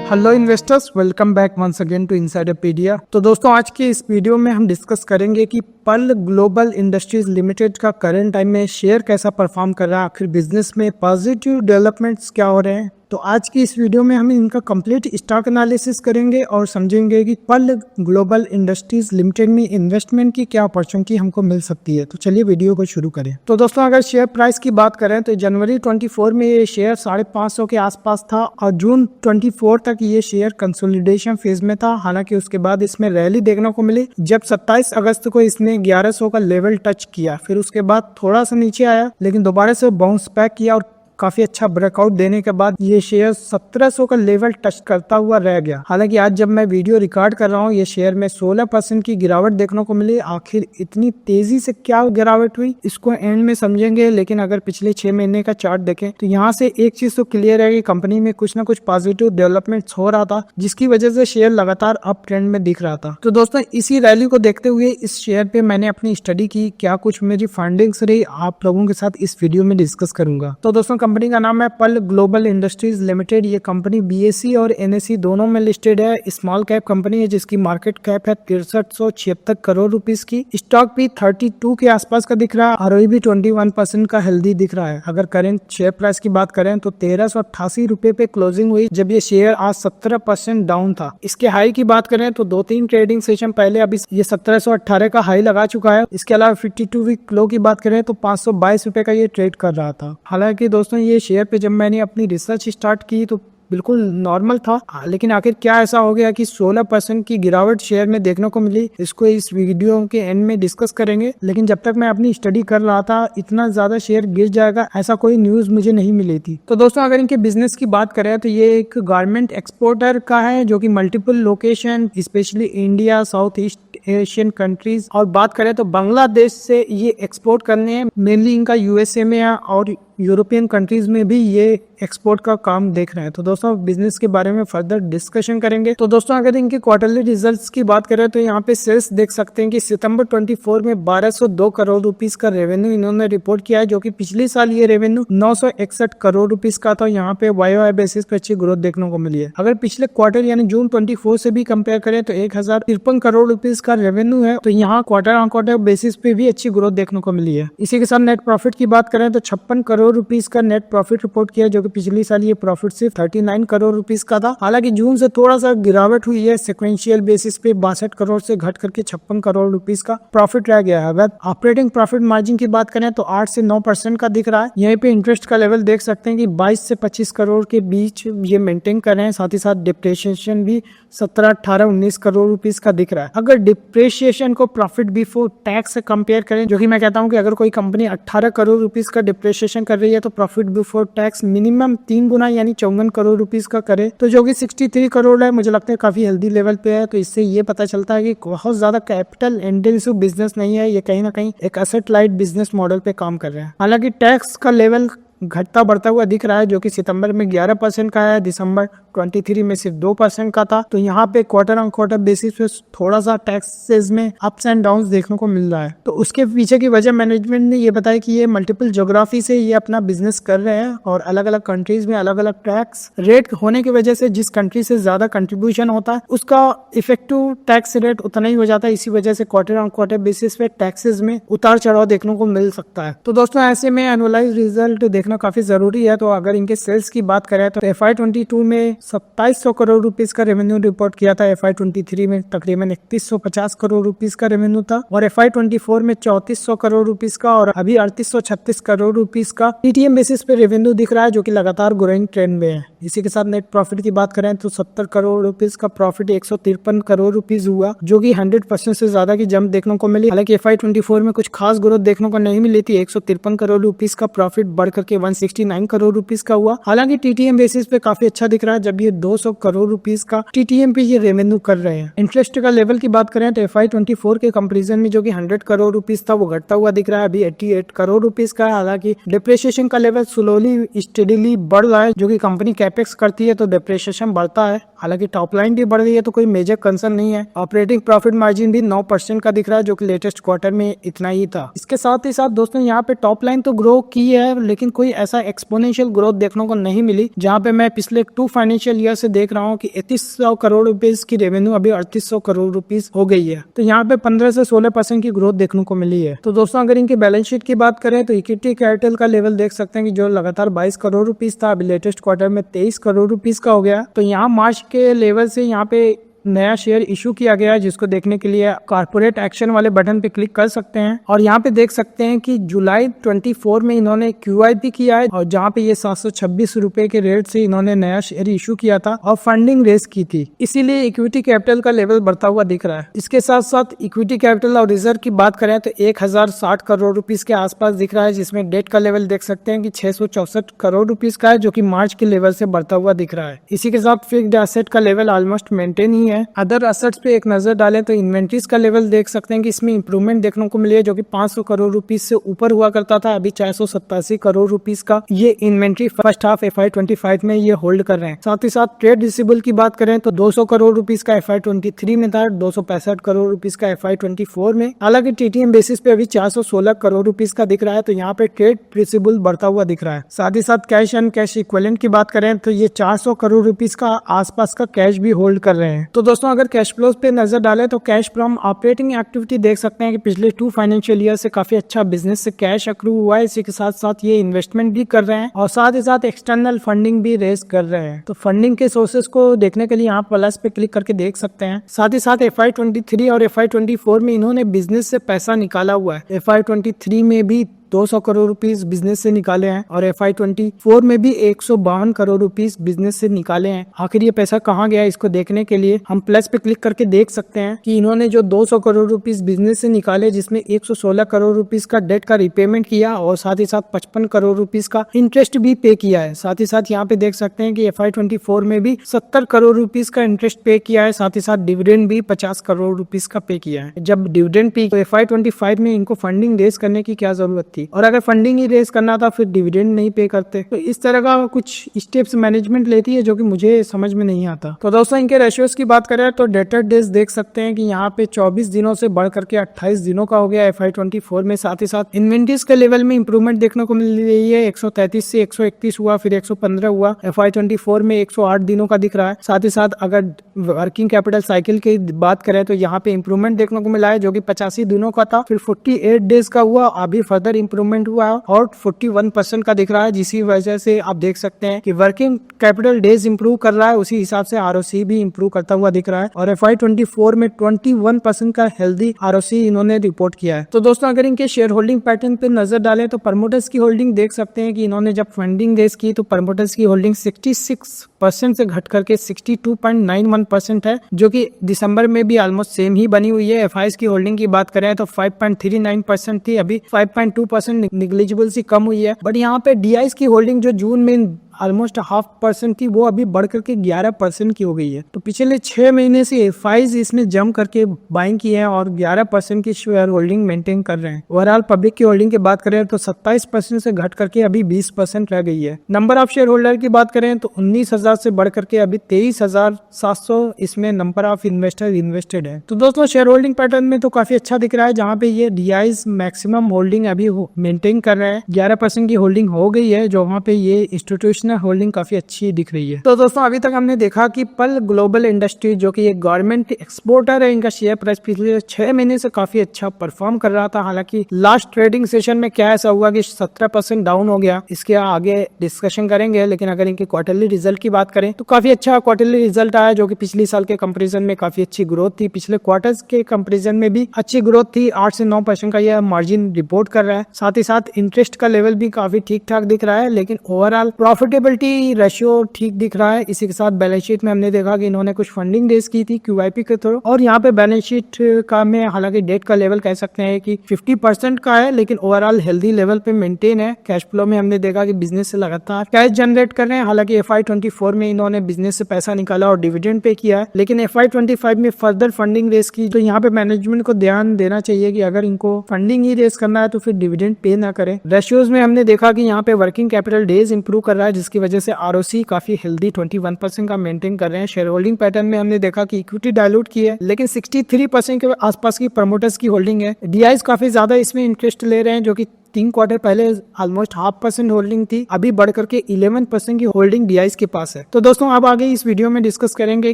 Hello investors, welcome back once again to Insiderpedia. तो दोस्तों, आज के इस वीडियो में हम डिस्कस करेंगे कि पर्ल ग्लोबल इंडस्ट्रीज लिमिटेड का करंट टाइम में शेयर कैसा परफॉर्म कर रहा है, आखिर बिजनेस में पॉजिटिव डेवलपमेंट्स क्या हो रहे हैं। तो आज की इस वीडियो में हम इनका कंप्लीट स्टॉक एनालिसिस करेंगे और समझेंगे कि पर्ल ग्लोबल इंडस्ट्रीज लिमिटेड में इन्वेस्टमेंट की क्या अपॉर्चुनिटी हमको मिल सकती है। तो चलिए वीडियो को शुरू करें। तो दोस्तों, अगर शेयर प्राइस की बात करें तो जनवरी 24 में ये शेयर 550 के आसपास था और जून 24 तक ये शेयर कंसोलिडेशन फेज में था। हालांकि उसके बाद इसमें रैली देखने को मिली जब 27 अगस्त को इसने 1100 का लेवल टच किया। फिर उसके बाद थोड़ा सा नीचे आया लेकिन दोबारा से बाउंस बैक किया और काफी अच्छा ब्रेकआउट देने के बाद ये शेयर 1700 का लेवल टच करता हुआ रह गया। हालांकि आज जब मैं वीडियो रिकॉर्ड कर रहा हूँ ये शेयर में 16% की गिरावट देखने को मिली। आखिर इतनी तेजी से क्या गिरावट हुई इसको एंड में समझेंगे, लेकिन अगर पिछले 6 महीने का चार्ट देखें तो यहाँ से एक चीज तो क्लियर है कि कंपनी में कुछ ना कुछ पॉजिटिव डेवलपमेंट्स हो रहा था, जिसकी वजह से शेयर लगातार अप ट्रेंड में दिख रहा था। तो दोस्तों, इसी रैली को देखते हुए इस शेयर पे मैंने अपनी स्टडी की, क्या कुछ मेरी फाइंडिंग्स रही, आप लोगों के साथ इस वीडियो में डिस्कस करूंगा। तो दोस्तों, कंपनी का नाम है पर्ल ग्लोबल इंडस्ट्रीज लिमिटेड। ये कंपनी बीएसई और एनएसई दोनों में लिस्टेड है। स्मॉल कैप कंपनी है जिसकी मार्केट कैप है 6376 करोड़ रुपीस की। स्टॉक भी 32 के आसपास का दिख रहा है। आरओई भी 21% का हेल्दी दिख रहा है। अगर करंट शेयर प्राइस की बात करें तो 1388 रुपए पे क्लोजिंग हुई, जब ये शेयर आज 17% डाउन था। इसके हाई की बात करें तो 2-3 ट्रेडिंग सेशन पहले अभी ये 1718 का हाई लगा चुका है। इसके अलावा 52 वीक लो की बात करें तो 522 रुपए का ये ट्रेड कर रहा था। हालांकि दोस्तों, ये शेयर पे जब मैंने अपनी रिसर्च स्टार्ट की तो बिल्कुल नॉर्मल था, लेकिन आखिर क्या ऐसा हो गया कि 16% की गिरावट शेयर में देखने को मिली, इसको इस वीडियो के एंड में डिस्कस करेंगे। लेकिन जब तक मैं अपनी स्टडी कर रहा था इतना ज्यादा शेयर गिर जाएगा ऐसा कोई न्यूज मुझे नहीं मिली थी। तो दोस्तों, अगर इनके बिजनेस की बात करें तो ये एक गारमेंट एक्सपोर्टर का है जो कि multiple location specially India, south east Asian countries और बात करें तो बांग्लादेश से ये एक्सपोर्ट करने हैं। मेनली इनका यूएसए में है और यूरोपियन कंट्रीज में भी ये एक्सपोर्ट का काम देख रहे हैं। तो दोस्तों, बिजनेस के बारे में फर्दर डिस्कशन करेंगे। तो दोस्तों, अगर इनके क्वार्टरली रिजल्ट्स की बात करें तो यहाँ पे सेल्स देख सकते हैं कि सितंबर 24 में 1202 करोड़ रुपीस का रेवेन्यू इन्होंने रिपोर्ट किया है, जो कि पिछले साल ये रेवेन्यू 961 करोड़ रुपीस का था। यहाँ पे वाई बेसिस पे अच्छी ग्रोथ देखने को मिली है। अगर पिछले क्वार्टर यानी जून 24 से भी कंपेयर करें तो 1053 करोड़ रुपीस का रेवेन्यू है। तो यहाँ क्वार्टर ऑन क्वार्टर बेसिस पे भी अच्छी ग्रोथ देखने को मिली है। इसी के साथ नेट प्रॉफिट की बात करें तो 56 करोड़ रुपीस का नेट प्रॉफिट रिपोर्ट किया, जो कि पिछली साल ये प्रॉफिट सिर्फ 39 करोड़ रुपीस का था। हालांकि जून से थोड़ा सा गिरावट हुई है, सिक्वेंशियल बेसिस पे 62 करोड़ से घट करके 56 करोड़ रुपीस का प्रॉफिट रह गया है। अगर ऑपरेटिंग प्रॉफिट मार्जिन की बात करें तो 8 से 9% का दिख रहा है। यहीं पे इंटरेस्ट का लेवल देख सकते हैं कि 22 से 25 करोड़ के बीच ये मेंटेन कर रहे हैं। साथ ही साथ डिप्रेशिएशन भी 17, 18, 19 करोड़ रुपीस का दिख रहा है। अगर डिप्रेशिएशन को प्रॉफिट बिफोर टैक्स से कंपेयर करें, जो कि मैं कहता हूँ कि अगर कोई कंपनी 18 करोड़ रुपीस का डिप्रेशिएशन कर रही है तो प्रॉफिट बिफोर टैक्स मिनिमम 3 गुना यानी 54 करोड़ रुपीस का करे, तो जो कि 63 करोड़ है, मुझे लगता है काफी हेल्दी लेवल पे है। तो इससे ये पता चलता है कि बहुत ज्यादा कैपिटल इंटेंसिव बिजनेस नहीं है, ये कहीं ना कहीं एक एसेट लाइट बिजनेस मॉडल पे काम कर रहे हैं। हालांकि टैक्स का लेवल घटता बढ़ता हुआ दिख रहा है, जो कि सितंबर में 11% का है, दिसंबर 23 में सिर्फ 2% का था। तो यहाँ पे क्वार्टर ऑन क्वार्टर बेसिस पे थोड़ा सा टैक्सेस में अप्स एंड डाउन्स देखने को मिल रहा है। तो उसके पीछे की वजह मैनेजमेंट ने ये बताया कि ये मल्टीपल ज्योग्राफी से ये अपना बिजनेस कर रहे हैं और अलग अलग कंट्रीज में अलग अलग टैक्स रेट होने की वजह से जिस कंट्री से ज्यादा कंट्रीब्यूशन होता है उसका इफेक्टिव टैक्स रेट उतना ही हो जाता है। इसी वजह से क्वार्टर ऑन क्वार्टर बेसिस पे टैक्सेस में उतार चढ़ाव देखने को मिल सकता है। तो दोस्तों, ऐसे में एनुअलाइज रिजल्ट देखना काफी जरूरी है। तो अगर इनके सेल्स की बात करें तो FY22 में 2700 करोड़ रुपीस का रेवेन्यू रिपोर्ट किया था। FY23 में तकरीबन 3150 करोड़ रुपीस का रेवेन्यू था और FY24 में 3400 करोड़ रुपीस का और अभी 3836 करोड़ रुपीस का TTM बेसिस पे रेवेन्यू दिख रहा है, जो कि लगातार ग्रोइंग ट्रेंड में है। इसी के साथ नेट प्रॉफिट की बात करें तो 70 करोड़ रुपीस का प्रॉफिट 153 करोड़ रुपीस हुआ, जो कि 100% से ज्यादा की जंप देखने को मिली। हालांकि FY24 में कुछ खास ग्रोथ देखने को नहीं मिली थी। 153 करोड़ रुपीस का प्रॉफिट बढ़ करके 169 करोड़ रुपीस का हुआ। हालांकि TTM बेसिस पे काफी अच्छा दिख रहा है, जब ये 200 करोड़ रुपीस का TTM पे ये रेवेन्यू कर रहे हैं। इंटरेस्ट का लेवल की बात करें तो FY24 के कंपैरिजन में जो कि 100 करोड़ रुपीस था वो घटता हुआ दिख रहा है, अभी 88 करोड़ रुपीस का है। हालांकि डिप्रेशिएशन का लेवल स्लोली स्टेडीली बढ़ रहा है, जो कि कंपनी कैपिटल कैपेक्स करती है तो डेप्रिसिएशन बढ़ता है। हालांकि टॉप लाइन भी बढ़ रही है तो कोई मेजर कंसर्न नहीं है। ऑपरेटिंग प्रॉफिट मार्जिन भी 9% का दिख रहा है, जो कि लेटेस्ट क्वार्टर में इतना ही था। इसके साथ ही साथ दोस्तों यहाँ पे टॉप लाइन तो ग्रो की है, लेकिन कोई ऐसा एक्सपोनेंशियल ग्रोथ देखने को नहीं मिली। जहाँ पे मैं पिछले 2 फाइनेंशियल ईयर से देख रहा हूँ कि 3100 करोड़ रुपीज की रेवेन्यू अभी 3800 करोड़ रुपीज हो गई है। तो यहाँ पे 15 से 16% की ग्रोथ देखने को मिली है। तो दोस्तों अगर इनकी बैलेंस शीट की बात करें तो इक्विटी कैपिटल का लेवल देख सकते हैं कि जो लगातार 22 करोड़ रुपीज था, अभी लेटेस्ट क्वार्टर में 23 करोड़ रुपीज का हो गया। तो यहाँ मार्च के लेवल से यहाँ पे नया शेयर इशू किया गया है, जिसको देखने के लिए कॉर्पोरेट एक्शन वाले बटन पे क्लिक कर सकते हैं। और यहाँ पे देख सकते हैं कि जुलाई 24 में इन्होंने QIP किया है, और जहाँ पे ये 726 रुपए के रेट से इन्होंने नया शेयर इशू किया था और फंडिंग रेज की थी, इसीलिए इक्विटी कैपिटल का लेवल बढ़ता हुआ दिख रहा है। इसके साथ साथ इक्विटी कैपिटल और रिजर्व की बात करें तो 1060 करोड़ रुपीज के आसपास दिख रहा है, जिसमें डेट का लेवल देख सकते हैं कि 664 करोड़ रुपीज का है, जो कि मार्च के लेवल से बढ़ता हुआ दिख रहा है। इसी के साथ फिक्स्ड एसेट का लेवल ऑलमोस्ट मेंटेन ही है। अदर असेट्स पे एक नजर डालें तो इन्वेंट्रीज का लेवल देख सकते हैं कि इसमें इंप्रूवमेंट देखने को मिली है, जो कि 500 करोड़ रुपीज से ऊपर हुआ करता था, अभी 487 करोड़ रुपीज का ये इन्वेंट्री फर्स्ट हाफ FY25 में ये होल्ड कर रहे हैं। साथ ही साथ ट्रेड रिसीवेबल की बात करें तो 200 करोड़ रुपीज का FY23 में था, 265 करोड़ रुपीज का FY24 में। हालांकि TTM बेसिस पे अभी 416 करोड़ रुपीज का दिख रहा है, तो यहाँ पे ट्रेड रिसीवेबल बढ़ता हुआ दिख रहा है। साथ ही साथ कैश एंड कैश इक्विवेलेंट की बात करें तो ये 400 करोड़ रुपीज का आसपास का कैश भी होल्ड कर रहे हैं। तो दोस्तों अगर कैश फ्लोज पे नजर डालें तो कैश फ्रॉम ऑपरेटिंग एक्टिविटी देख सकते हैं कि पिछले 2 फाइनेंशियल ईयर से काफी अच्छा बिजनेस से कैश अक्रू हुआ है। इसी के साथ साथ ये इन्वेस्टमेंट भी कर रहे हैं और साथ ही साथ एक्सटर्नल फंडिंग भी रेज कर रहे हैं। तो फंडिंग के सोर्सेज को देखने के लिए यहाँ प्लस पे क्लिक करके देख सकते हैं। साथ ही साथ FY23 और FY24 में इन्होंने बिजनेस से पैसा निकाला हुआ है। FY23 में भी 200 करोड़ रुपीस बिजनेस से निकाले हैं और FY24 में भी 152 करोड़ रुपीस बिजनेस से निकाले हैं। आखिर ये पैसा कहाँ गया, इसको देखने के लिए हम प्लस पे क्लिक करके देख सकते हैं कि इन्होंने जो 200 करोड़ रुपीस बिजनेस से निकाले, जिसमें 116 करोड़ रुपीस का डेट का रिपेमेंट किया और साथ ही साथ 55 करोड़ रुपीस का इंटरेस्ट भी पे किया है। साथ ही साथ यहाँ पे देख सकते हैं कि FY24 में भी 70 करोड़ रुपीस का इंटरेस्ट पे किया है। साथ ही साथ डिविडेंड भी 50 करोड़ रुपीस का पे किया है। जब डिविडेंड पे तो FY25 में इनको फंडिंग रेज करने की क्या जरूरत थी, और अगर फंडिंग ही रेज करना था फिर डिविडेंड नहीं पे करते। तो इस तरह का कुछ स्टेप्स मैनेजमेंट लेती है, जो कि मुझे समझ में नहीं आता। तो दोस्तों इनके रेशियोज की बात करें तो डेटर डेज देख सकते हैं कि यहाँ पे 24 दिनों से बढ़ करके 28 दिनों का हो गया FY24 में। साथ ही साथ इन्वेंट्रीज के लेवल में इंप्रूवमेंट देखने को मिल रही है, 133 से 131 हुआ, फिर 115 हुआ। FY24 में 108 दिनों का दिख रहा है। साथ ही साथ अगर वर्किंग कैपिटल साइकिल की बात करें तो यहाँ पे इंप्रूवमेंट देखने को मिला है, जो कि 85 दिनों का था, फिर 48 डेज का हुआ, अभी फर्दर इंप्रूवमेंट हुआ और 41% का दिख रहा है। जिसकी वजह से आप देख सकते हैं कि वर्किंग कैपिटल डेज इंप्रूव कर रहा है, उसी हिसाब से ROC भी इंप्रूव करता हुआ दिख रहा है। और FY24 में 21% का हेल्दी ROC इन्होंने रिपोर्ट किया है। तो दोस्तों अगर इनके शेयर होल्डिंग पैटर्न पे नजर डालें तो प्रमोटर्स की होल्डिंग देख सकते हैं कि इन्होंने जब फंडिंग रेज की तो प्रमोटर्स की होल्डिंग 66% से घट करके 62.91% है, जो कि दिसंबर में भी ऑलमोस्ट सेम ही बनी हुई है। FIs की होल्डिंग की बात करें तो 5.39% थी, अभी 5.2% निग्लिजिबल सी कम हुई है। बट यहाँ पे DIs की होल्डिंग जो जून में ऑलमोस्ट 0.5% थी, वो अभी बढ़ करके 11% की हो गई है। तो पिछले 6 महीने से FIs इसमें जम करके बाइंग की है और 11% की शेयर होल्डिंग मेंटेन कर रहे हैं। ओवरऑल पब्लिक की होल्डिंग की बात करें तो 27% से घट करके अभी 20% रह गई है। नंबर ऑफ शेयर होल्डर की बात करें तो 19,000 से बढ़ करके अभी 23,700 इसमें नंबर ऑफ इन्वेस्टर इन्वेस्टेड है। तो दोस्तों शेयर होल्डिंग पैटर्न में तो काफी अच्छा दिख रहा है, जहाँ पे ये DIs मैक्सिमम होल्डिंग अभी मेंटेन कर रहे हैं। 11% की होल्डिंग हो गई है, जो वहाँ पे ये इंस्टीट्यूशनल होल्डिंग काफी अच्छी दिख रही है। तो दोस्तों अभी तक हमने देखा कि पल ग्लोबल इंडस्ट्रीज, जो कि एक गवर्नमेंट एक्सपोर्टर है, इनका शेयर प्राइस पिछले 6 महीने से काफी अच्छा परफॉर्म कर रहा था। हालांकि लास्ट ट्रेडिंग सेशन में क्या ऐसा हुआ कि 17% डाउन हो गया, इसके आगे डिस्कशन करेंगे। लेकिन अगर इनके क्वार्टरली रिजल्ट की बात करें तो काफी अच्छा क्वार्टरली रिजल्ट आया, जो कि पिछले साल के कंपैरिजन में काफी अच्छी ग्रोथ थी। पिछले क्वार्टर्स के कंपैरिजन में भी अच्छी ग्रोथ थी, 8 से 9% का यह मार्जिन रिपोर्ट कर रहा है। साथ ही साथ इंटरेस्ट का लेवल भी काफी ठीक ठाक दिख रहा है, लेकिन ओवरऑल प्रॉफिटेबिलिटी रेशियो ठीक दिख रहा है। इसी के साथ बैलेंस शीट में हमने देखा कि इन्होंने कुछ फंडिंग रेज की थी QIP के थ्रू, और यहाँ पे बैलेंस शीट का में हालांकि डेट का लेवल कह सकते हैं कि 50% का है, लेकिन ओवरऑल हेल्दी लेवल पे मेंटेन है। कैश फ्लो में हमने देखा कि बिजनेस से लगातार कैश जनरेट कर रहे हैं। हालांकि FY24 में इन्होंने बिजनेस से पैसा निकाला और डिविडेंड पे किया है, लेकिन FY25 में फर्दर फंडिंग रेज की। तो यहाँ पे मैनेजमेंट को ध्यान देना चाहिए कि अगर इनको फंडिंग ही रेज करना है तो फिर डिविडेंड पे ना करें। रेशियोज में हमने देखा कि यहाँ पे वर्किंग कैपिटल डेज इंप्रूव कर रहा है, जिसकी वजह से आरओसी काफी हेल्दी 21% का मेंटेन कर रहे हैं। शेयर होल्डिंग पैटर्न में हमने देखा कि इक्विटी डायलूट की है, लेकिन 63% के आसपास की प्रमोटर्स की होल्डिंग है। डीआईज काफी ज्यादा इसमें इंटरेस्ट ले रहे हैं, जो कि 3 क्वार्टर पहले ऑलमोस्ट 0.5% होल्डिंग थी, अभी बढ़कर के 11% की होल्डिंग डीआईज के पास है। तो दोस्तों अब आगे इस वीडियो में डिस्कस करेंगे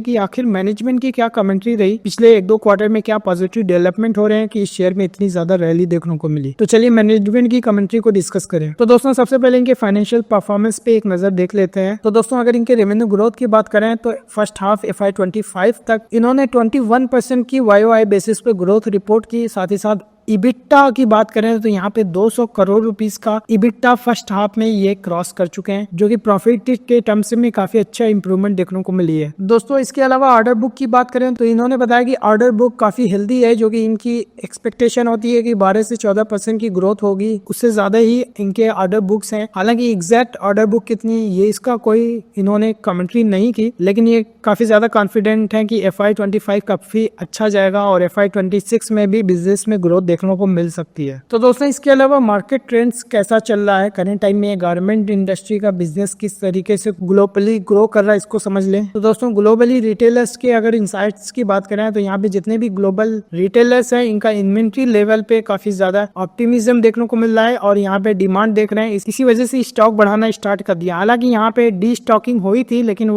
कि आखिर मैनेजमेंट की क्या कमेंट्री रही, पिछले 1-2 क्वार्टर में क्या पॉजिटिव डेवलपमेंट हो रहे हैं कि इस शेयर में इतनी ज्यादा रैली देखने को मिली। तो चलिए मैनेजमेंट की कमेंट्री को डिस्कस करें। तो दोस्तों सबसे पहले इनके फाइनेंशियल परफॉर्मेंस पे एक नजर देख लेते हैं। तो दोस्तों अगर इनके रेवेन्यू ग्रोथ की बात करें तो फर्स्ट हाफ FY25 तक इन्होंने 21% की YOY बेसिस पे ग्रोथ रिपोर्ट की। साथ ही साथ इबिट्टा की बात करें तो यहाँ पे 200 करोड़ रुपीस का इबिट्टा फर्स्ट हाफ में ये क्रॉस कर चुके हैं, जो कि प्रॉफिट के टर्म्स में काफी अच्छा इंप्रूवमेंट देखने को मिली है। दोस्तों इसके अलावा ऑर्डर बुक की बात करें तो इन्होंने बताया कि ऑर्डर बुक काफी हेल्दी है, जो कि इनकी एक्सपेक्टेशन होती है कि 12 से 14% की ग्रोथ होगी, उससे ज्यादा ही इनके ऑर्डर बुक्स हैं। हालांकि एग्जैक्ट ऑर्डर बुक कितनी ये इसका कोई इन्होंने कमेंट्री नहीं की, लेकिन ये काफी ज्यादा कॉन्फिडेंट है कि FY25 काफी अच्छा जाएगा और FY26 में भी बिजनेस में ग्रोथ देखने को मिल सकती है। तो दोस्तों इसके अलावा मार्केट ट्रेंड्स कैसा चल रहा है करंट टाइम में, गारमेंट इंडस्ट्री का बिजनेस किस तरीके से ग्लोबली ग्रो कर रहा है, इसको समझ लें। तो दोस्तों ग्लोबली रिटेलर्स के अगर इंसाइट्स की बात करें तो यहाँ पे जितने भी ग्लोबल रिटेलर्स हैं इनका इन्वेंट्री लेवल पे काफी ज्यादा ऑप्टिमिज्म देखने को मिल रहा है और यहाँ पे डिमांड देख रहे हैं, इसी वजह से स्टॉक बढ़ाना स्टार्ट कर दिया। हालांकि यहाँ पे डी स्टॉकिंग हुई थी, लेकिन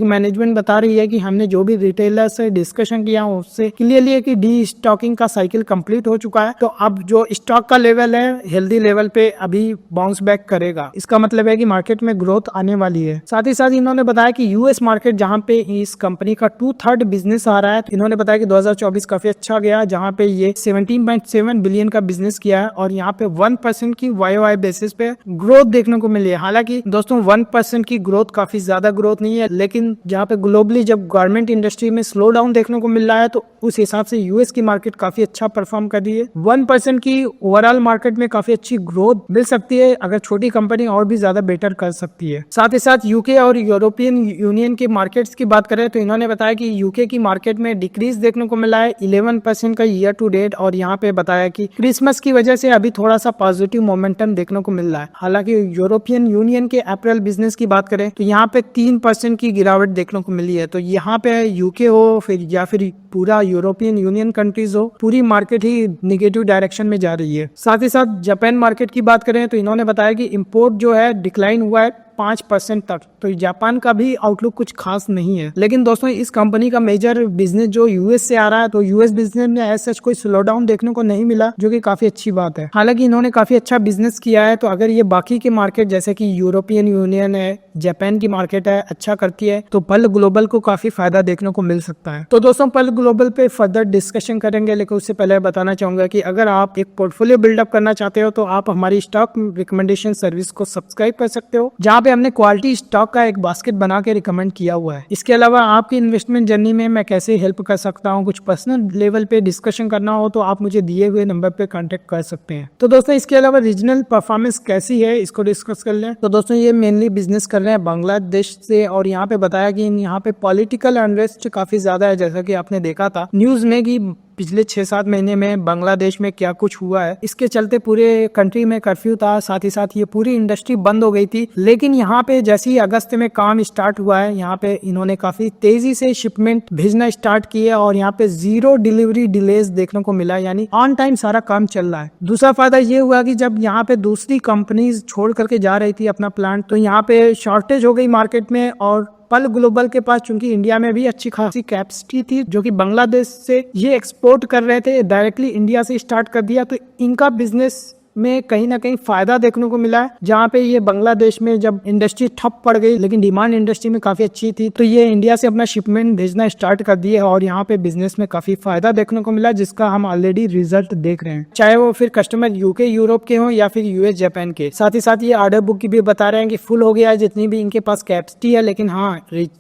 मैनेजमेंट बता रही है कि हमने जो भी रिटेलर्स से डिस्कशन किया उससे क्लियरली है कि डी स्टॉकिंग का साइकिल कंप्लीट हो चुका है। तो अब जो स्टॉक का लेवल है हेल्दी लेवल पे अभी बाउंस बैक करेगा, इसका मतलब है कि मार्केट में ग्रोथ आने वाली है। साथ ही साथ इन्होंने बताया कि यूएस मार्केट जहां पे इस कंपनी का 2/3 बिजनेस आ रहा है, इन्होंने बताया कि 2024 काफी अच्छा गया, जहां पे ये 17.7 बिलियन का बिजनेस किया है और यहाँ पे 1% की YOY बेसिस पे ग्रोथ देखने को मिली है। हालांकि दोस्तों 1% की ग्रोथ काफी ज्यादा ग्रोथ नहीं है, लेकिन जहाँ पे ग्लोबली जब गारमेंट इंडस्ट्री में स्लो डाउन देखने को मिल रहा है तो उस हिसाब से यूएस की मार्केट काफी अच्छा परफॉर्म कर रही है। 1% की ओवरऑल मार्केट में काफी अच्छी ग्रोथ मिल सकती है, अगर छोटी कंपनी और भी ज्यादा बेटर कर सकती है। साथ ही साथ यूके और यूरोपियन यूनियन के मार्केट्स की बात करें तो इन्होंने बताया कि यूके की मार्केट में डिक्रीज देखने को मिला है 11% का ईयर टू डेट, और यहाँ पे बताया कि क्रिसमस की वजह से अभी थोड़ा सा पॉजिटिव मोमेंटम देखने को मिल रहा है। हालांकि यूरोपियन यूनियन के अप्रैल बिजनेस की बात करें तो यहाँ पे 3% की गिरावट देखने को मिली है। तो यहाँ पे यूके हो फिर या फिर पूरा यूरोपियन यूनियन कंट्रीज हो, पूरी मार्केट ही निगेटिव डायरेक्शन में जा रही है। साथ ही साथ जापान मार्केट की बात करें तो इन्होंने बताया कि इंपोर्ट जो है डिक्लाइन हुआ है 5% तक, तो जापान का भी आउटलुक कुछ खास नहीं है। लेकिन दोस्तों इस कंपनी का मेजर बिजनेस जो यूएस से आ रहा है, तो यूएस बिजनेस में ऐसा कोई स्लो डाउन देखने को नहीं मिला, जो कि काफी अच्छी बात है। हालांकि इन्होंने काफी अच्छा बिजनेस किया है, तो अगर ये बाकी के मार्केट जैसे कि यूरोपियन यूनियन है, जापान की मार्केट है, अच्छा करती है तो पल ग्लोबल को काफी फायदा देखने को मिल सकता है। तो दोस्तों पल ग्लोबल पे फर्दर डिस्कशन करेंगे, लेकिन उससे पहले बताना चाहूंगा कि अगर आप एक पोर्टफोलियो बिल्डअप करना चाहते हो तो आप हमारी स्टॉक रिकमेंडेशन सर्विस को सब्सक्राइब कर सकते हो, जहाँ पे हमने क्वालिटी स्टॉक का एक बास्केट बना के रिकमेंड किया हुआ है। इसके अलावा आपकी इन्वेस्टमेंट जर्नी में मैं कैसे हेल्प कर सकता हूँ, कुछ पर्सनल लेवल पे डिस्कशन करना हो तो आप मुझे दिए हुए नंबर पे कांटेक्ट कर सकते हैं। तो दोस्तों इसके अलावा रीजनल परफॉर्मेंस कैसी है इसको डिस्कस कर लें। तो दोस्तों ये मेनली बिजनेस कर रहे हैं बांग्लादेश से, और यहाँ पे बताया कि यहाँ पे पॉलिटिकल अनरेस्ट काफी ज्यादा है, जैसा कि आपने देखा था न्यूज में कि पिछले 6-7 महीने में बांग्लादेश में क्या कुछ हुआ है। इसके चलते पूरे कंट्री में कर्फ्यू था, साथ ही साथ ये पूरी इंडस्ट्री बंद हो गई थी। लेकिन यहाँ पे जैसे ही अगस्त में काम स्टार्ट हुआ है, यहाँ पे इन्होंने काफी तेजी से शिपमेंट भेजना स्टार्ट किए और यहाँ पे 0 डिलीवरी डिलेज देखने को मिला, यानी ऑन टाइम सारा काम चल रहा है। दूसरा फायदा ये हुआ कि जब यहाँ पे दूसरी कंपनीज छोड़ करके जा रही थी अपना प्लांट, तो यहाँ पे शॉर्टेज हो गई मार्केट में, और पल ग्लोबल के पास चूंकि इंडिया में भी अच्छी खासी कैपेसिटी थी जो कि बांग्लादेश से ये एक्सपोर्ट कर रहे थे, डायरेक्टली इंडिया से स्टार्ट कर दिया, तो इनका बिजनेस में कहीं ना कहीं फायदा देखने को मिला है। जहाँ पे ये बांग्लादेश में जब इंडस्ट्री ठप पड़ गई, लेकिन डिमांड इंडस्ट्री में काफी अच्छी थी, तो ये इंडिया से अपना शिपमेंट भेजना स्टार्ट कर दिए और यहाँ पे बिजनेस में काफी फायदा देखने को मिला, जिसका हम ऑलरेडी रिजल्ट देख रहे हैं, चाहे वो फिर कस्टमर यूके यूरोप के हो या फिर यूएस जापान के। साथ ही साथ ये ऑर्डर बुक की भी बता रहे हैं कि फुल हो गया है जितनी भी इनके पास कैपेसिटी है, लेकिन हाँ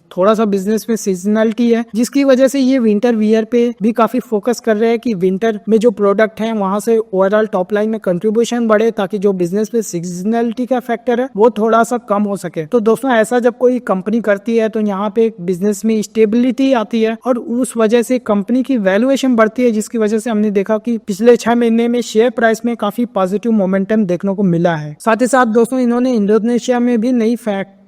थोड़ा सा बिजनेस में सीजनलिटी है, जिसकी वजह से ये विंटर वियर पे भी काफी फोकस कर रहे हैं कि विंटर में जो प्रोडक्ट है वहां से ओवरऑल टॉप लाइन में कंट्रीब्यूशन बढ़े, ताकि जो बिजनेस में सीजनलिटी का फैक्टर है वो थोड़ा सा कम हो सके। तो दोस्तों ऐसा जब कोई कंपनी करती है तो यहाँ पे बिजनेस में स्टेबिलिटी आती है और उस वजह से कंपनी की वैल्यूएशन बढ़ती है, जिसकी वजह से हमने देखा कि पिछले 6 महीने में शेयर प्राइस में काफी पॉजिटिव मोमेंटम देखने को मिला है। साथ ही साथ दोस्तों इन्होंने इंडोनेशिया में भी नई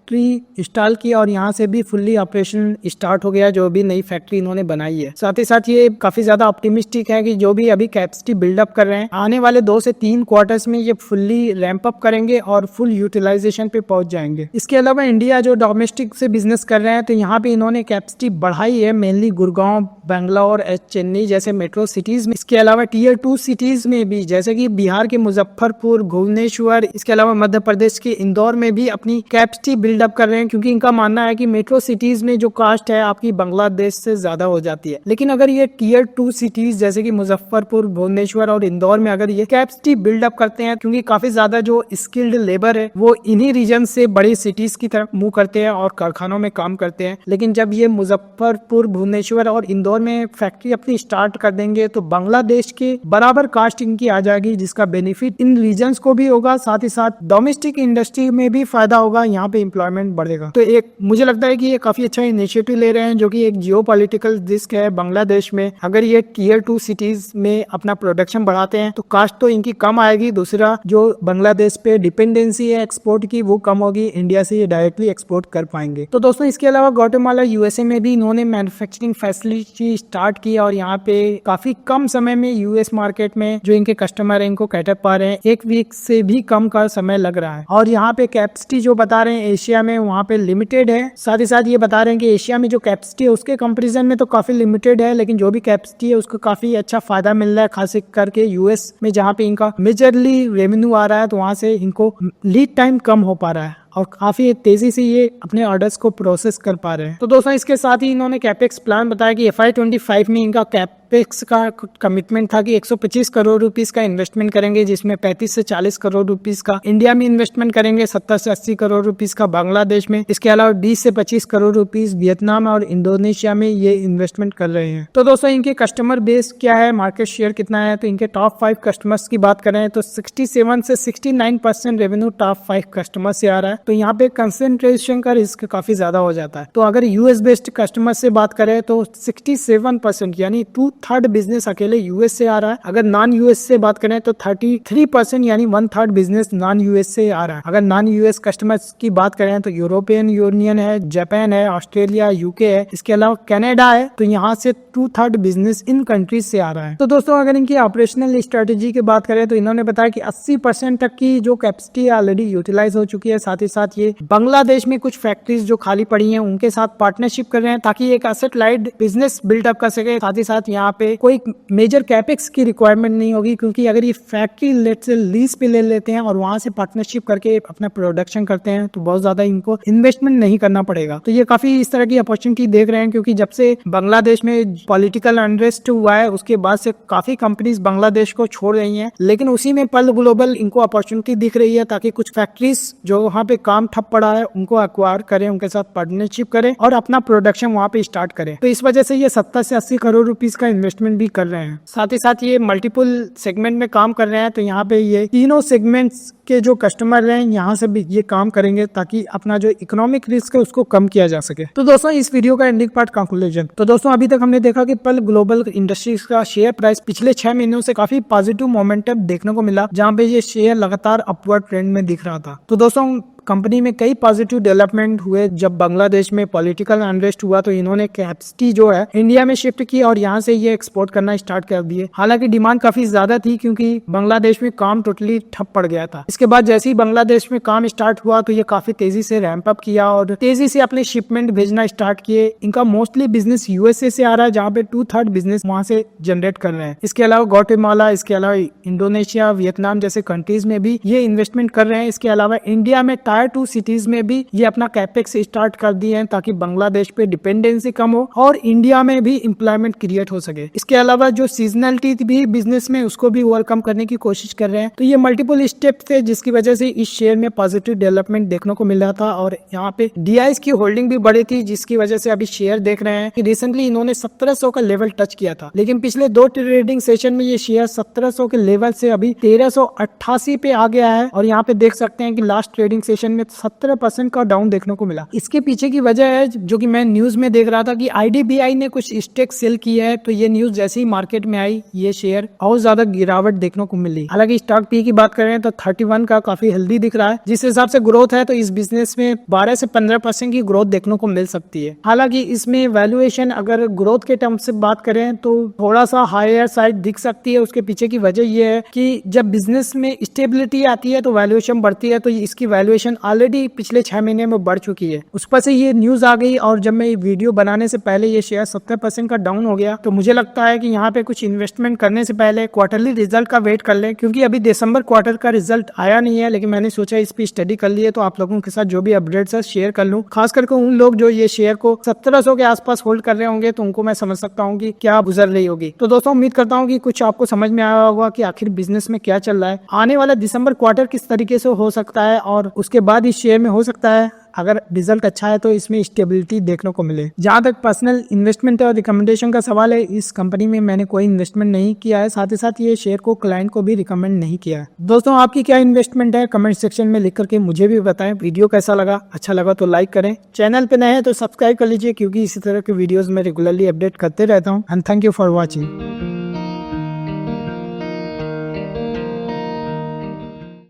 फैक्ट्री इंस्टॉल की और यहाँ से भी फुल्ली ऑपरेशन स्टार्ट हो गया, जो भी नई फैक्ट्री इन्होंने बनाई है। साथ ही साथ ये काफी ज्यादा ऑप्टिमिस्टिक है कि जो भी अभी कैपेसिटी बिल्डअप कर रहे हैं, आने वाले 2 से 3 क्वार्टर्स में ये फुल्ली रैंप अप करेंगे और फुल यूटिलाइजेशन पे पहुंच जाएंगे। इसके अलावा इंडिया जो डोमेस्टिक से बिजनेस कर रहे हैं, तो यहाँ पे इन्होंने कैपेसिटी बढ़ाई है, मेनली गुड़गांव, बेंगलोर, चेन्नई जैसे मेट्रो सिटीज में। इसके अलावा टीयर 2 सिटीज में भी, जैसे कि बिहार के मुजफ्फरपुर, भुवनेश्वर, इसके अलावा मध्य प्रदेश के इंदौर में भी अपनी कैपेसिटी बिल्डअप कर रहे हैं, क्योंकि इनका मानना है कि मेट्रो सिटीज में जो कास्ट है आपकी बांग्लादेश से ज्यादा हो जाती है। लेकिन अगर ये टीयर 2 सिटीज जैसे कि मुजफ्फरपुर, भुवनेश्वर और इंदौर में अगर ये कैपेसिटी बिल्डअप करते हैं, क्योंकि काफी ज्यादा जो स्किल्ड लेबर है वो इन्हीं रीजन से बड़ी सिटीज की तरफ मूव करते हैं और कारखानों में काम करते हैं। लेकिन जब ये मुजफ्फरपुर, भुवनेश्वर और इंदौर में फैक्ट्री अपनी स्टार्ट कर देंगे तो बांग्लादेश के बराबर कास्ट इनकी आ जाएगी, जिसका बेनिफिट इन रीजन्स को भी होगा, साथ ही साथ डोमेस्टिक इंडस्ट्री में भी फायदा होगा, यहाँ पे एम्प्लॉयमेंट बढ़ेगा। तो एक मुझे लगता है कि ये काफी अच्छा इनिशिएटिव ले रहे हैं, जो कि एक जियोपॉलिटिकल रिस्क है बांग्लादेश में। अगर ये टीयर 2 सिटीज में अपना प्रोडक्शन बढ़ाते हैं तो कास्ट तो इनकी कम आएगी, दूसरा जो बांग्लादेश पे डिपेंडेंसी है एक्सपोर्ट की वो कम होगी, इंडिया से ये डायरेक्टली एक्सपोर्ट कर पाएंगे। तो दोस्तों इसके अलावा ग्वाटेमाला, यूएसए में भी इन्होंने मैन्युफैक्चरिंग फैसिलिटी स्टार्ट की और यहाँ पे काफी कम समय में यूएस मार्केट में जो इनके कस्टमर है इनको कैटर पा रहे हैं, 1 वीक से भी कम का समय लग रहा है। और यहाँ पे कैपेसिटी जो बता रहे हैं एशिया में वहाँ पे लिमिटेड है, साथ ही साथ ये बता रहे हैं कि एशिया में जो कैपेसिटी है उसके कंपेरिजन में तो काफी लिमिटेड है, लेकिन जो भी कैपेसिटी है उसको काफी अच्छा फायदा मिल रहा है, खास करके यूएस में जहाँ पे इनका मेजरली रेवेन्यू आ रहा है, तो वहाँ से इनको लीड टाइम कम हो पा रहा है और काफी तेजी से ये अपने ऑर्डर्स को प्रोसेस कर पा रहे हैं। तो दोस्तों इसके साथ ही इन्होंने कैपेक्स प्लान बताया कि FY25 में इनका कैपेक्स का कमिटमेंट था कि 125 करोड़ रुपीस का इन्वेस्टमेंट करेंगे, जिसमें 35 से 40 करोड़ रुपीस का इंडिया में इन्वेस्टमेंट करेंगे, 70 से 80 करोड़ रुपीस का बांग्लादेश में, इसके अलावा 20 से 25 करोड़ रुपीस वियतनाम और इंडोनेशिया में ये इन्वेस्टमेंट कर रहे हैं। तो दोस्तों इनके कस्टमर बेस क्या है, मार्केट शेयर कितना है, तो इनके टॉप 5 कस्टमर्स की बात करें तो 67 से 69% रेवेन्यू टॉप 5 कस्टमर से आ रहा है। तो यहाँ पे कंसेंट्रेशन का रिस्क काफी ज्यादा हो जाता है। तो अगर यूएस बेस्ड कस्टमर से बात करें तो 67% यानी 2/3 बिजनेस अकेले यूएस से आ रहा है। अगर नॉन यूएस से बात करें तो 33% यानी 1/3 बिजनेस नॉन यूएस से आ रहा है। अगर नॉन यूएस कस्टमर्स की बात करें तो यूरोपियन यूनियन है, जापान है, ऑस्ट्रेलिया, यूके है, इसके अलावा कनाडा है, तो यहाँ से 2/3 बिजनेस इन कंट्रीज से आ रहा है। तो दोस्तों अगर इनकी ऑपरेशनल स्ट्रेटेजी की बात करें तो इन्होंने बताया कि 80% तक की जो कैपेसिटी ऑलरेडी यूटिलाइज हो चुकी है। साथ ही साथ ये बांग्लादेश में कुछ फैक्ट्रीज जो खाली पड़ी हैं उनके साथ पार्टनरशिप कर रहे हैं, ताकि एक एसेट लाइट बिजनेस बिल्डअप कर सके। साथ ही साथ यहाँ पे कोई मेजर कैपेक्स की रिक्वायरमेंट नहीं होगी, क्योंकि अगर ये फैक्ट्री लेट से लीज पे ले लेते हैं और वहां से पार्टनरशिप करके अपना प्रोडक्शन करते हैं तो बहुत ज्यादा इनको इन्वेस्टमेंट नहीं करना पड़ेगा। तो ये काफी इस तरह की अपॉर्चुनिटी देख रहे हैं, क्योंकि जब से बांग्लादेश में पॉलिटिकल अनरेस्ट हुआ है उसके बाद से काफी कंपनीज बांग्लादेश को छोड़ रही हैं, लेकिन उसी में पर्ल ग्लोबल इनको अपॉर्चुनिटी दिख रही है, ताकि कुछ फैक्ट्रीज जो वहाँ पे काम ठप पड़ा है उनको अक्वायर करें, उनके साथ पार्टनरशिप करें और अपना प्रोडक्शन वहाँ पे स्टार्ट करें। तो इस वजह से ये 70 से 80 करोड़ रुपीस का इन्वेस्टमेंट भी कर रहे हैं। साथ ही साथ ये मल्टीपल सेगमेंट में काम कर रहे हैं, तो यहाँ पे ये तीनों सेगमेंट्स के जो कस्टमर हैं यहाँ से भी ये काम करेंगे, ताकि अपना जो इकोनॉमिक रिस्क है उसको कम किया जा सके। तो दोस्तों इस वीडियो का एंडिंग पार्ट कंक्लूजन। तो दोस्तों अभी तक हमने देखा कि पर्ल ग्लोबल इंडस्ट्रीज का शेयर प्राइस पिछले 6 महीनों से काफी पॉजिटिव मोमेंटम देखने को मिला, जहाँ पे ये शेयर लगातार अपवर्ड ट्रेंड में दिख रहा था। तो दोस्तों कंपनी में कई पॉजिटिव डेवलपमेंट हुए। जब बांग्लादेश में पॉलिटिकल अनरेस्ट हुआ तो इन्होंने कैपेसिटी जो है इंडिया में शिफ्ट की और यहाँ से ये एक्सपोर्ट करना स्टार्ट कर दिए। हालांकि डिमांड काफी ज्यादा थी, क्योंकि बांग्लादेश में काम टोटली ठप पड़ गया था। इसके बाद जैसे ही बांग्लादेश में काम स्टार्ट हुआ तो ये काफी तेजी से रैंप अप किया और तेजी से अपने शिपमेंट भेजना स्टार्ट किए। इनका मोस्टली बिजनेस यूएसए से आ रहा है, जहाँ पे 2/3 बिजनेस वहाँ से जनरेट कर रहे हैं। इसके अलावा ग्वाटेमाला, इसके अलावा इंडोनेशिया, वियतनाम जैसे कंट्रीज में भी ये इन्वेस्टमेंट कर रहे हैं। इसके अलावा इंडिया में टायर 2 सिटीज में भी ये अपना कैपेक्स स्टार्ट कर दिए हैं, ताकि बांग्लादेश पे डिपेंडेंसी कम हो और इंडिया में भी एम्प्लॉयमेंट क्रिएट हो सके। इसके अलावा जो सीजनलिटी भी बिजनेस में उसको भी ओवरकम करने की कोशिश कर रहे हैं। तो ये मल्टीपल स्टेप थे, जिसकी वजह से इस शेयर में पॉजिटिव डेवलपमेंट देखने को मिल रहा था और यहाँ पे डीआईएस की होल्डिंग भी बढ़ी थी, जिसकी वजह से अभी शेयर देख रहे हैं कि रिसेंटली इन्होंने 1700 का लेवल टच किया था, लेकिन पिछले 2 ट्रेडिंग सेशन में ये शेयर 1700 के लेवल से अभी 1388 पे आ गया है। और यहाँ पे देख सकते हैं कि लास्ट ट्रेडिंग सेशन में 17% का डाउन देखने को मिला। इसके पीछे की वजह है जो कि मैं न्यूज में देख रहा था कि आईडीबीआई ने कुछ स्टेक सेल की है। तो ये न्यूज जैसे ही मार्केट में आई ये शेयर और ज्यादा गिरावट देखने को मिली। हालांकि स्टॉक पी की बात करें तो 31 Q1 का काफी हेल्दी दिख रहा है। जिस हिसाब से ग्रोथ है तो इस बिजनेस में 12 से 15% की ग्रोथ देखने को मिल सकती है। हालांकि इसमें वैल्यूएशन अगर ग्रोथ के टर्म से बात करें तो थोड़ा सा हायर साइड दिख सकती है। उसके पीछे की वजह यह है कि जब बिजनेस में स्टेबिलिटी आती है तो वैल्यूएशन बढ़ती है। तो इसकी वैल्यूएशन ऑलरेडी पिछले 6 महीने में बढ़ चुकी है। उस पर से ये न्यूज आ गई और जब मैं ये वीडियो बनाने से पहले ये शेयर 70% का डाउन हो गया। तो मुझे लगता है कि यहाँ पे कुछ इन्वेस्टमेंट करने से पहले क्वार्टरली रिजल्ट का वेट कर लें, क्योंकि अभी दिसंबर क्वार्टर का रिजल्ट आया नहीं है। लेकिन मैंने सोचा इस पे स्टडी कर लिए तो आप लोगों के साथ जो भी अपडेट्स है शेयर कर लूं। खास करके उन लोग जो ये शेयर को 1700 के आसपास होल्ड कर रहे होंगे तो उनको मैं समझ सकता हूँ कि क्या गुजर रही होगी। तो दोस्तों उम्मीद करता हूँ कि कुछ आपको समझ में आया होगा कि आखिर बिजनेस में क्या चल रहा है, आने वाला दिसंबर क्वार्टर किस तरीके से हो सकता है और उसके बाद इस शेयर में हो सकता है अगर रिजल्ट अच्छा है तो इसमें स्टेबिलिटी देखने को मिले। जहां तक पर्सनल इन्वेस्टमेंट और रिकमेंडेशन का सवाल है, इस कंपनी में मैंने कोई इन्वेस्टमेंट नहीं किया है, साथ ही साथ ये शेयर को क्लाइंट को भी रिकमेंड नहीं किया है। दोस्तों आपकी क्या इन्वेस्टमेंट है कमेंट सेक्शन में लिख करके मुझे भी बताएं। वीडियो कैसा लगा, अच्छा लगा तो लाइक करें, चैनल पे नए हैं तो सब्सक्राइब कर लीजिए, क्योंकि इसी तरह के वीडियोज में रेगुलरली अपडेट करते रहता हूँ। And thank you for watching.